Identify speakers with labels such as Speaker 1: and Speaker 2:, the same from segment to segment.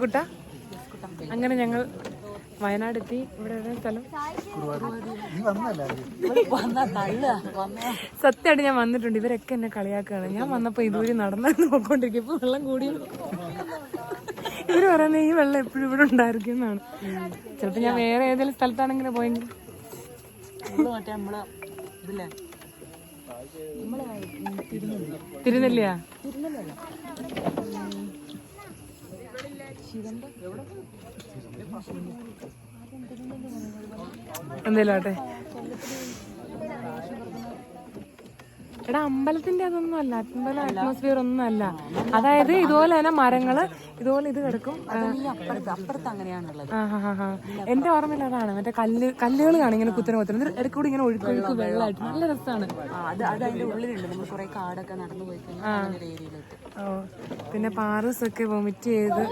Speaker 1: കുട്ട അങ്ങനെ ഞങ്ങൾ വയനാടെത്തി. ഇവിടെ സ്ഥലം സത്യമായിട്ട് ഞാൻ വന്നിട്ടുണ്ട്. ഇവരൊക്കെ എന്നെ കളിയാക്കുകയാണ്. ഞാൻ വന്നപ്പോ ഇതുവരെ നടന്നു നോക്കൊണ്ടിരിക്കും. ഇപ്പൊ വെള്ളം കൂടി ഇവര് പറയുന്നത് ഈ വെള്ളം എപ്പോഴും ഇവിടെ ഉണ്ടായിരിക്കും എന്നാണ്. ചിലപ്പോ ഞാൻ വേറെ ഏതെങ്കിലും സ്ഥലത്താണെങ്കിലും പോയെങ്കിൽ തിരുനെല്ലിയാ എന്തേലും ആട്ടെ. എടാ അമ്പലത്തിന്റെ അതൊന്നും അല്ല, അമ്പലം അറ്റ്മോസ്ഫിയർ ഒന്നും അല്ല. അതായത് ഇതുപോലെ തന്നെ മരങ്ങള് ഇതുപോലെ ഇത് കിടക്കും. എന്റെ ഓർമ്മയിൽ അതാണ്. മറ്റേ കല്ലുകൾ കാണും ഇങ്ങനെ കുത്തനെ കുത്തനെ, ഇടയ്ക്കൂടി ഇങ്ങനെ ഒഴുക്കൊഴുക്ക് വെള്ളമായിട്ട് നല്ല രസമാണ്. പിന്നെ പാറൂസൊക്കെ വൊമിറ്റ് ചെയ്ത്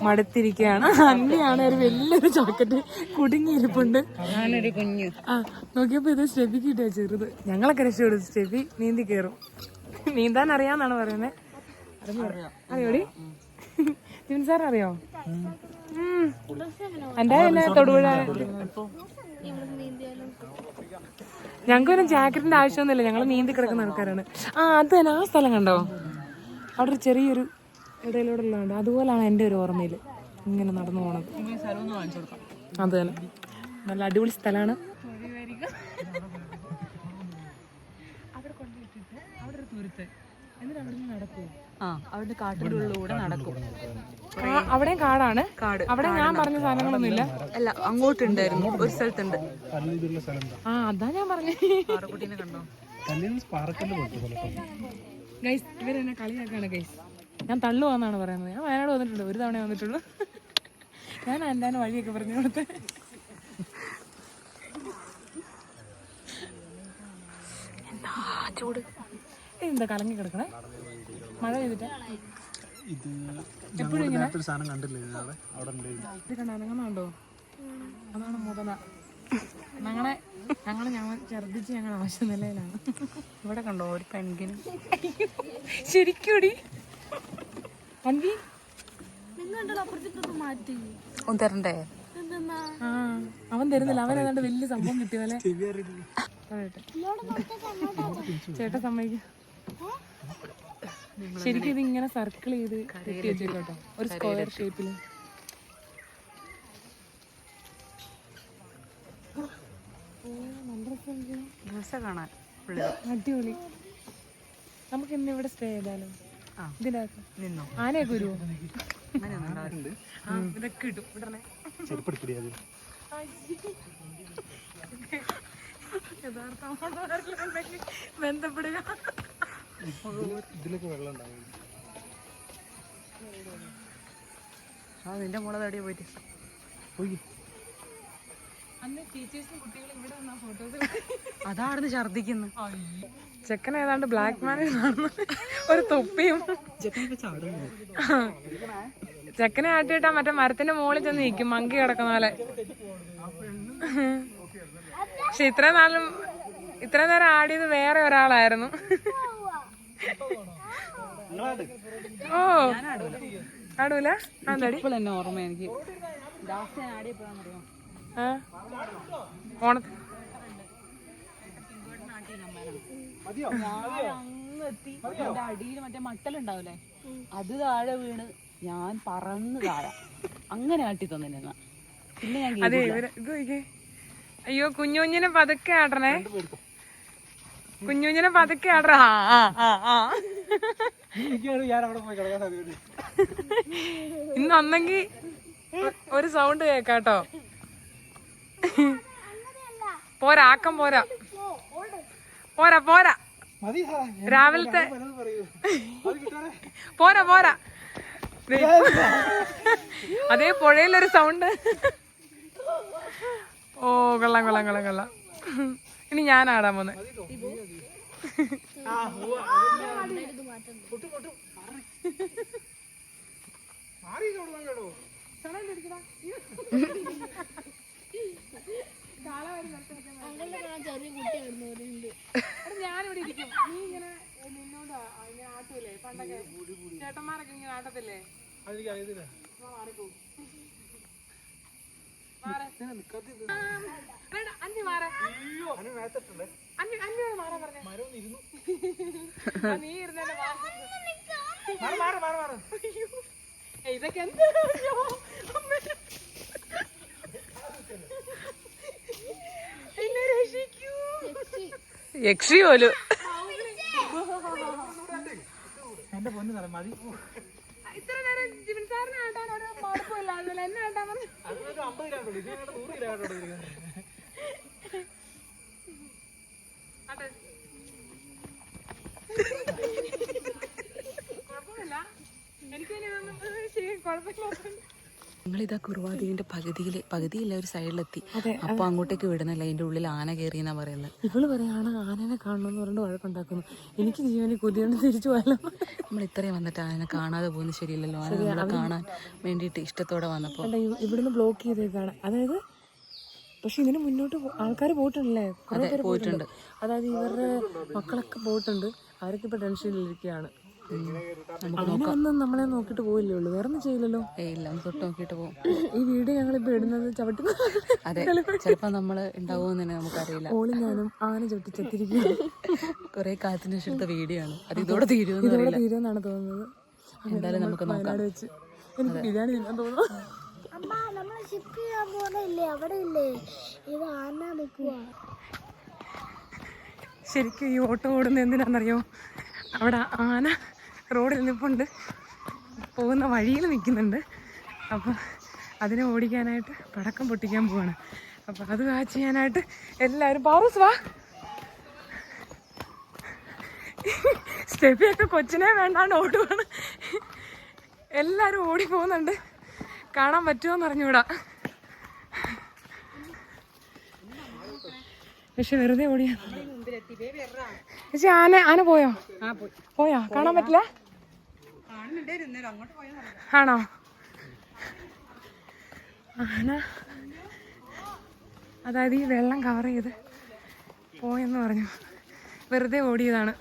Speaker 1: മടുത്തിരിക്കുകയാണ്. അന്നയാണ് ഒരു വലിയൊരു ചോക്കറ്റ് കുടുങ്ങിയിരിപ്പുണ്ട്. നോക്കിയപ്പോ ഇത് സ്റ്റെഫിക്ക് കിട്ടിയ ചെറുത്. ഞങ്ങളൊക്കെ രക്ഷപ്പെടും. സ്റ്റെഫി നീന്തി കയറും. നീന്താൻ അറിയാന്നാണ് പറയുന്നത്. അറിയോടി സാർ അറിയോ? എന്റെ തന്നെ തൊടുപുഴ. ഞങ്ങൾക്കൊരു ജാക്കറ്റിന്റെ ആവശ്യമൊന്നുമില്ല. ഞങ്ങൾ നീന്തി കിടക്കുന്ന ആൾക്കാരാണ്. അത് തന്നെ. ആ സ്ഥലം കണ്ടോ? അവിടെ ഒരു ചെറിയൊരു ഇടയിലൂടെ ഉള്ളതുണ്ട്. അതുപോലാണ് എൻ്റെ ഒരു ഓർമ്മയിൽ ഇങ്ങനെ നടന്നു പോണത്. അത് തന്നെ. നല്ല അടിപൊളി സ്ഥലമാണ്. അവിടെ കൊണ്ടുപോയിട്ടിട്ട് അവിടെ ഒരു തുരുത്ത്, എന്നിട്ട് അവിടെ നിന്ന് നടക്കും. അവിടെ കാട്ടിൻ്റെ ഉള്ളിലൂടെ നടക്കും. അവിടെയും കാടാണ്. അവിടെ ഞാൻ പറഞ്ഞ സാധനങ്ങളൊന്നുമില്ല. അല്ല, അങ്ങോട്ടുണ്ടായിരുന്നു ഒരു സ്ഥലത്തുണ്ട്. അതാ ഞാൻ പറഞ്ഞത്. ഗൈസ് ഇവരെന്നെ കളിയാക്കാണ് ഗൈസ്. ഞാൻ തള്ളുവാന്നാണ് പറയുന്നത്. ഞാൻ വയനാട് വന്നിട്ടുണ്ട്, ഒരു തവണ വന്നിട്ടുള്ളൂ. ഞാൻ എൻ്റെ വഴിയൊക്കെ പറഞ്ഞു കൊടുത്ത്. എന്താ ചൂട്! എന്താ കലങ്ങി കിടക്കണേ? മഴ പെയ്തിട്ട് എപ്പോഴും ഇങ്ങനെ ഇത് കണ്ടോ? അതാണ് മുതല. ഞങ്ങൾ ഛർദിച്ച് ഞങ്ങൾ ആവശ്യ നിലയിലാണ്. ഇവിടെ കണ്ടോ ഒരു പെൺകിന്. ശരിക്കൂടി അൻവി ഒന്ന് തരണ്ടേ? അവൻ തരുന്നില്ല. അവൻ ഏതാണ്ട് വലിയ സംഭവം കിട്ടിയ പോലെ. ചേട്ടാ സമ്മതിക്കും. ശരിക്കും ഇതിങ്ങനെ സർക്കിൾ ചെയ്ത് കെട്ടി വെച്ചേക്കോട്ടോ, ഒരു സ്ക്വയർ ഷേപ്പില്. കാണാൻ അടിപൊളി. നമുക്ക് ഇന്ന് ഇവിടെ സ്റ്റേ ചെയ്താലോ? ഇതിനകത്ത് നിന്നോ? ആനയൊക്കെ വരുമോ? ഇതൊക്കെ കിട്ടും. ബന്ധപ്പെടുക. നിന്റെ മോളെ തടിയെ പോയിട്ട് അതാടുന്ന് ഛർദിക്കുന്നു. ചെക്കൻ ഏതാണ്ട് ബ്ലാക്ക് മാൻ ഒരു തൊപ്പിയും. ചെക്കനെ ആട്ടിയിട്ടാ മറ്റേ മരത്തിന്റെ മുകളിൽ ചെന്ന് നിൽക്കും, മങ്കി കിടക്കുന്ന പോലെ. പക്ഷെ ഇത്രയും നേരം ആടിയത് വേറെ ഒരാളായിരുന്നു. ഓ ആടൂല. എന്നെ ഓർമ്മ എനിക്ക് ഓണത്തിന് അങ്ങെത്തി എന്റെ അടിയിൽ മറ്റേ മട്ടലുണ്ടാവൂലേ, അത് താഴെ വീണ് ഞാൻ പറന്ന് താഴെ അങ്ങനെ ആട്ടി തന്നെ. പിന്നെ ഞാൻ അയ്യോ കുഞ്ഞുഞ്ഞിനെ പതുക്കെ ആടണേ, കുഞ്ഞുഞ്ഞിനെ പതുക്കെ ആടറ. ഇന്നൊന്നെങ്കി ഒരു സൗണ്ട് കേക്കാട്ടോ. പോരാ, ആക്കം പോരാ, പോരാ പോരാ. രാവിലത്തെ പോരാ പോരാ. അതേ പുഴയിലൊരു സൗണ്ട്. ഓ കൊള്ളാം കൊള്ളാം കൊള്ളാം കൊള്ളാം. ഇനി ഞാൻ ആടാൻ പോന്നെ. ഞാനിവിടെ ഇരിക്കും. നീ ഇങ്ങനെ നിന്നോട് ഇങ്ങനെ ആട്ടൂലേ പണ്ടൊക്കെ ചേട്ടന്മാരൊക്കെ ഇങ്ങനെ ആട്ടത്തില്ലേ? ഇതൊക്കെ എന്താ യക്ഷി പോലും ഇത്ര നേരം ജീവൻ സാറിനെ ആട്ടാൻ ഒരു കുഴപ്പമില്ല. അതുപോലെ എന്നെ ആട്ടാൻ പറഞ്ഞു. കുഴപ്പമില്ല, എനിക്ക് കുഴപ്പമില്ല.
Speaker 2: ഞങ്ങളിതാ കുറുവാദ്വീപിന്റെ പകുതിയില്ല ഒരു സൈഡിലെത്തി. അപ്പൊ അങ്ങോട്ടേക്ക് വിടുന്നില്ല, അതിന്റെ ഉള്ളിൽ ആന കയറിയെന്നാ പറയുന്നത്.
Speaker 1: ഇവള് പറയാണ് ആനനെ കാണണമെന്ന് പറഞ്ഞിട്ട് വഴക്കുണ്ടാക്കുന്നു. എനിക്ക് ജീവനെ കൊതിയോണ്ട് തിരിച്ചു പോയാലോ.
Speaker 2: നമ്മൾ ഇത്രയും വന്നിട്ട് ആനനെ കാണാതെ പോകുന്നത് ശരിയല്ലല്ലോ. ആന നമ്മളെ കാണാൻ വേണ്ടിയിട്ട് ഇഷ്ടത്തോടെ വന്നപ്പോ
Speaker 1: ഇവിടുന്ന് ബ്ലോക്ക് ചെയ്തേക്കാണ്. അതായത് പക്ഷെ ഇതിന് മുന്നോട്ട് ആൾക്കാർ പോയിട്ടുണ്ടല്ലേ, കുറെ പേര് പോയിട്ടുണ്ട്. അതായത് ഇവരുടെ മക്കളൊക്കെ പോയിട്ടുണ്ട്. അവരൊക്കെ ഇപ്പൊ ടെൻഷനിലിരിക്കുകയാണ്. ഒന്നും നമ്മളെ നോക്കിട്ട് പോയില്ലേ ഉള്ളൂ, വേറെ ഒന്നും ചെയ്യില്ലല്ലോ.
Speaker 2: ഇല്ല, തൊട്ട് നോക്കിയിട്ട് പോകും.
Speaker 1: ഈ വീഡിയോ ഞങ്ങളിപ്പോ ഇടുന്നത് ചവിട്ടി.
Speaker 2: അതെ, ചിലപ്പോ നമ്മള് ഉണ്ടാവുമെന്ന് തന്നെ നമുക്കറിയില്ല.
Speaker 1: ഓളി ഞാനും ആന ചവിട്ടിച്ചെത്തിരിക്കും.
Speaker 2: കുറെ കാലത്തിന് ശേഷത്തെ വീഡിയോ ആണ്. അത് ഇതോടെ തീരുമെന്നാണ്
Speaker 1: തോന്നുന്നത്.
Speaker 2: എന്തായാലും നമുക്ക് നോക്കാം.
Speaker 1: വെച്ച് എനിക്ക് ബിരിയാണി തിന്നാൻ തോന്നുന്നു. ശരിക്കും ഈ ഓട്ടം ഓടുന്നത് എന്തിനാണെന്നറിയോ? അവിടെ ആന റോഡിൽ നിൽപ്പുണ്ട്, പോകുന്ന വഴിയിൽ നിൽക്കുന്നുണ്ട്. അപ്പം അതിനെ ഓടിക്കാനായിട്ട് പടക്കം പൊട്ടിക്കാൻ പോവാണ്. അപ്പം അത് വാച്ച് ചെയ്യാനായിട്ട് എല്ലാവരും പാറൂസ് വാ. സ്റ്റെഫിയൊക്കെ കൊച്ചിനെ വേണ്ടാണ്ട് ഓടുവാണ്. എല്ലാവരും ഓടി പോകുന്നുണ്ട്. കാണാൻ പറ്റുമോന്ന് അറിഞ്ഞൂടാ, പക്ഷെ വെറുതെ ഓടിയാ. ചേച്ചി ആന പോയോ? കാണാൻ പറ്റില്ല. ആണോ? ആന അതായത് ഈ വെള്ളം കവർ ചെയ്ത് പോയെന്ന് പറഞ്ഞു. വെറുതെ ഓടിയതാണ്.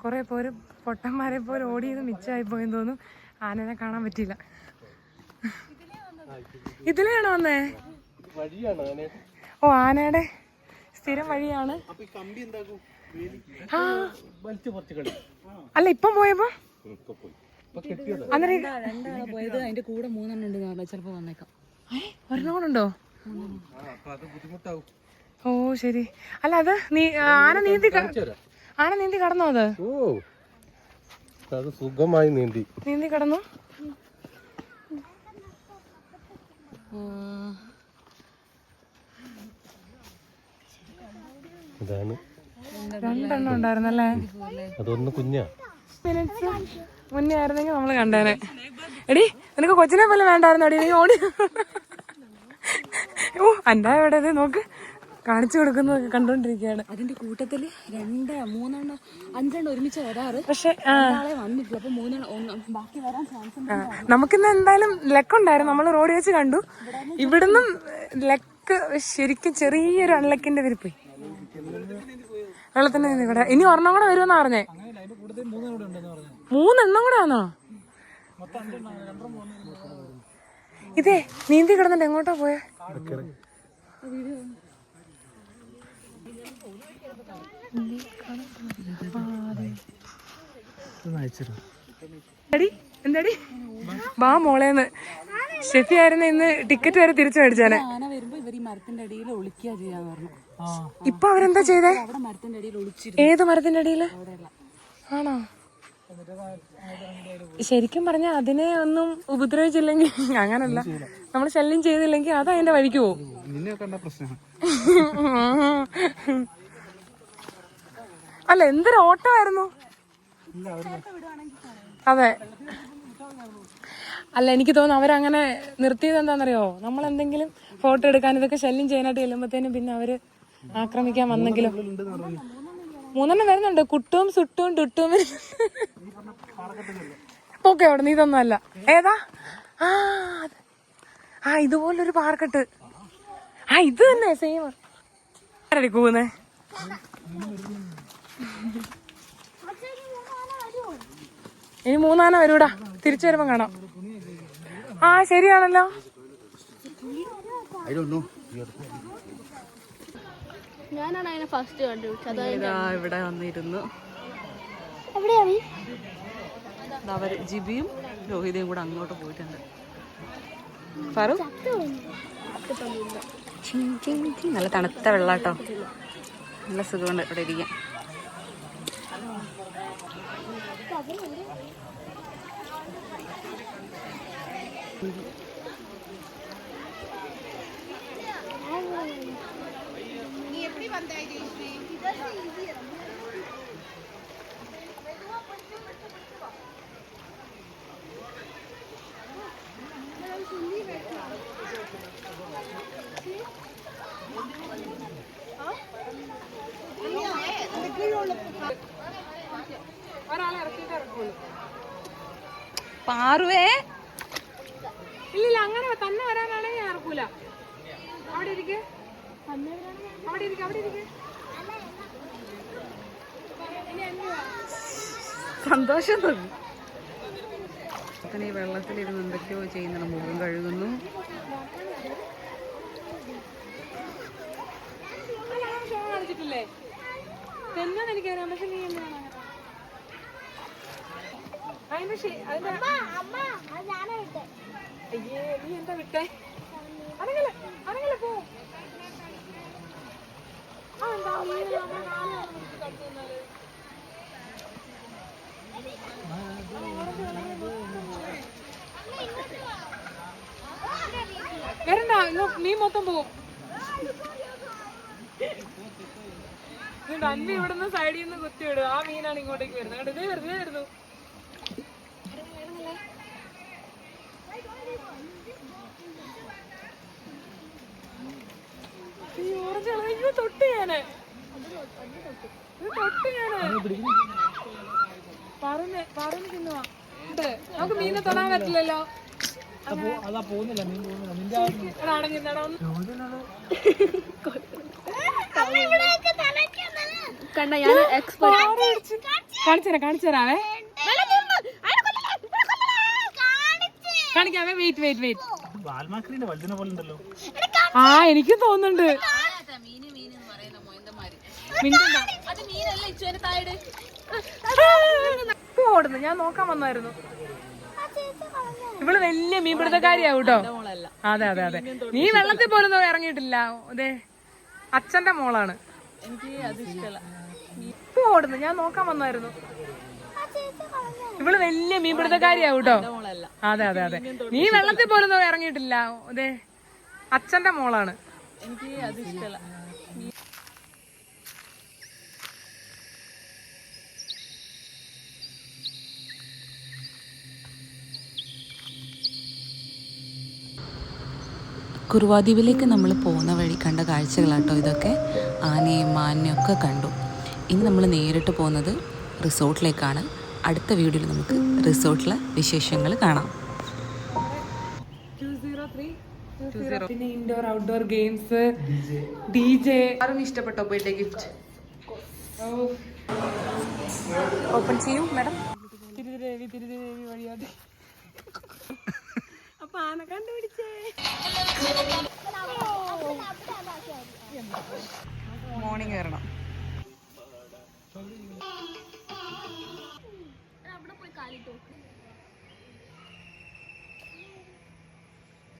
Speaker 1: കുറെ പേര് പൊട്ടന്മാരെ പോലെ ഓടിയത് മിച്ചമായി പോയെന്ന് തോന്നുന്നു. ആനനെ കാണാൻ പറ്റിയില്ല. ഇതിലെയാണോ വന്നേ? ഓ, ആനയുടെ സ്ഥിരം വഴിയാണ്. അല്ല ഇപ്പം പോയപ്പോ
Speaker 2: പോയത് അതിന്റെ കൂടെ 3 ഉണ്ട്. ചിലപ്പോ വന്നേക്കാം.
Speaker 1: ഒരെണ്ണം കൂടെ ഉണ്ടോ? ഓ ശരി. അല്ല അത് ആന നീന്തി കടന്നോ?
Speaker 3: അത് സുഖമായി നീന്തി
Speaker 1: കടന്നു. രണ്ടെണ്ണം ഉണ്ടായിരുന്നല്ലേ?
Speaker 3: അതൊന്ന് കുഞ്ഞാ.
Speaker 1: മിനിറ്റ്സ് മുന്നേ ആയിരുന്നെങ്കിൽ നമ്മള് കണ്ടേനെ. എടി നിനക്ക് കൊച്ചിനെ പോലെ വേണ്ടായിരുന്നു. എടി നീ ഓടി. ഓ അൻ്റെ എവിടെ നോക്ക്, കാണിച്ചു കൊടുക്കുന്നതൊക്കെ കണ്ടോണ്ടിരിക്കുകയാണ്.
Speaker 2: അതിന്റെ കൂട്ടത്തില് 2, 3, 5 ഒരുമിച്ച് വരാറ്.
Speaker 1: പക്ഷെ
Speaker 2: വന്നിട്ടില്ല. അപ്പൊ 3 ബാക്കി വരാൻ ചാൻസ്.
Speaker 1: നമുക്കിന്ന് എന്തായാലും ലക്കുണ്ടായിരുന്നു. നമ്മൾ റോഡ് വെച്ച് കണ്ടു. ഇവിടുന്നും ലക്ക് ശരിക്കും ചെറിയൊരു അൺലക്കിന്റെ വിരിപ്പോയി. വെള്ളത്തിന്റെ ഇവിടെ ഇനി ഒരെണ്ണം കൂടെ വരുമെന്നാ പറഞ്ഞേ. 3 എണ്ണം കൂടെ ആണോ? ഇതേ നീന്തി കിടന്നിട്ട് എങ്ങോട്ടാ പോയെ? എന്താടി വാ മോളേന്ന്. ഷെഫി ആയിരുന്നു ഇന്ന് ടിക്കറ്റ് വരെ തിരിച്ചു മേടിച്ചാനെ.
Speaker 2: ആന വരുമ്പോ ഇവർ ഈ മരത്തിന്റെ അടിയിൽ ഒളിക്കുക ചെയ്യാന്ന് പറഞ്ഞു.
Speaker 1: ഇപ്പൊ അവരെന്താ ചെയ്തേ?
Speaker 2: അവിടെ മരത്തിന്റെ അടിയിൽ ഒളിച്ചിരുന്നു.
Speaker 1: ഏത് മരത്തിന്റെ അടിയില്? ആണോ? ശരിക്കും പറഞ്ഞാൽ അതിനെ ഒന്നും ഉപദ്രവിച്ചില്ലെങ്കിൽ, അങ്ങനല്ല, നമ്മൾ ശല്യം ചെയ്തില്ലെങ്കിൽ അത് അതിന്റെ വഴിക്ക് പോകും. അല്ല എന്തൊരു ഓട്ടമായിരുന്നു. അതെ. അല്ല എനിക്ക് തോന്നുന്നു അവരങ്ങനെ നിർത്തിയത് എന്താണെന്നറിയോ? നമ്മളെന്തെങ്കിലും ഫോട്ടോ എടുക്കാൻ ഇതൊക്കെ ശല്യം ചെയ്യാനായിട്ട് ചെല്ലുമ്പോഴത്തേനും പിന്നെ അവര് ആക്രമിക്കാൻ വന്നെങ്കിലും. 3 വരുന്നുണ്ട്. കുട്ടും സുട്ടും ടുട്ടും. ഓക്കെ അവിടെ നീ ഇതൊന്നും അല്ല. ഏതാ? ഇതുപോലൊരു പാർക്കെട്ട്. ഇത് തന്നെ സെയിം. ആരടി കൂന്നേ? ഇനി 3 ആന വരൂടാ, തിരിച്ചു വരുമ്പോ കാണാം. ആ ശരിയാണല്ലോ.
Speaker 4: ഞാനാണ് അതിനെ ഫസ്റ്റ് കണ്ടുപിടിച്ചത്.
Speaker 2: ഇവിടെ വന്നിരുന്നു. അവര് ജിബിയും രോഹിതയും കൂടെ അങ്ങോട്ട് പോയിട്ടുണ്ട്. നല്ല തണുത്ത വെള്ളാട്ടോ, നല്ല സുഖമുണ്ട് ഇവിടെ ഇരിക്കാൻ. പാറുവേ
Speaker 1: ഇല്ലില്ല, അങ്ങനെ തന്നെ വരാനാണെങ്കിൽ ഞാൻ ഇറക്കൂല. അവിടെ ഇരിക്കെ, അവിടെ ഇരിക്കെ, അവിടെ ഇരിക്കെ.
Speaker 2: സന്തോഷം തോന്നി. അപ്പൻ ഈ വെള്ളത്തിലിരുന്ന് എന്തൊക്കെയോ ചെയ്യുന്നുണ്ട്. മുഖം കഴുകുന്നു.
Speaker 1: കാണിച്ചിട്ടില്ലേ എന്നാന്ന് എനിക്കറിയാം. പക്ഷെ നീ എന്തിനാണ് അതിന്റെ അയ്യേ നീ എന്താ വിട്ടേ? അനങ്ങല അനങ്ങല പോ. വരണ്ട, നീ മൊത്തം പോവും. അന്വി ഇവിടുന്ന് സൈഡിൽ നിന്ന് കുത്തിവിടും. ആ മീനാണ് ഇങ്ങോട്ടേക്ക് വരുന്നത്. കണ്ടോ, ഇതേ വരുന്നു. ഓറഞ്ച് കളർ തൊട്ട് ഞാന് പറഞ്ഞു തിന്നുവാ. നമുക്ക് മീനെ തൊടാൻ പറ്റില്ലല്ലോ.
Speaker 4: കണ്ട ഞാൻ
Speaker 1: കാണിച്ചരാവേ. കാണിക്കാവേ. വെയിറ്റ്. ആ എനിക്കും തോന്നുന്നുണ്ട്. ഓടുന്നു, ഞാൻ നോക്കാൻ വന്നായിരുന്നു. ഇവള് വലിയ മീൻപിടുത്തക്കാരിയാവും കേട്ടോ. അതെ നീ വെള്ളത്തിൽ പോലും ഇറങ്ങിയിട്ടില്ല. അതെ, അച്ഛന്റെ മോളാണ്.
Speaker 2: എനിക്ക് അത് ഇഷ്ടമല്ല.
Speaker 1: ഓടുന്നു, ഞാൻ നോക്കാൻ വന്നായിരുന്നു. ഇവള് വലിയ മീൻപിടുത്തക്കാരിയാവും കേട്ടോ. അതെ നീ വെള്ളത്തിൽ പോലും ഇറങ്ങിയിട്ടില്ല. അതെ, അച്ഛന്റെ മോളാണ്.
Speaker 2: എനിക്ക് അത് ഇഷ്ടമല്ല. കുറുവാദ്വീപിലേക്ക് നമ്മൾ പോകുന്ന വഴി കണ്ട കാഴ്ചകളാട്ടോ ഇതൊക്കെ. ആനയും മാനിനെയും ഒക്കെ കണ്ടു. ഇനി നമ്മൾ നേരിട്ട് പോകുന്നത് റിസോർട്ടിലേക്കാണ്. അടുത്ത വീഡിയോയിൽ നമുക്ക് റിസോർട്ടിലെ വിശേഷങ്ങൾ കാണാം.
Speaker 1: പിന്നെ ഇൻഡോർ ഔട്ട്ഡോർ ഗെയിംസ്, DJ.
Speaker 2: ആരും ഇഷ്ടപ്പെട്ടോ ബർത്ത്ഡേ ഗിഫ്റ്റ്?
Speaker 1: ഓപ്പൺ ചെയ്യൂ മാഡം. തിരുദേവി വഴിയാതെ. അപ്പൊ ആന കണ്ടുപിടിച്ചേ.
Speaker 2: മോർണിംഗ് വരണം.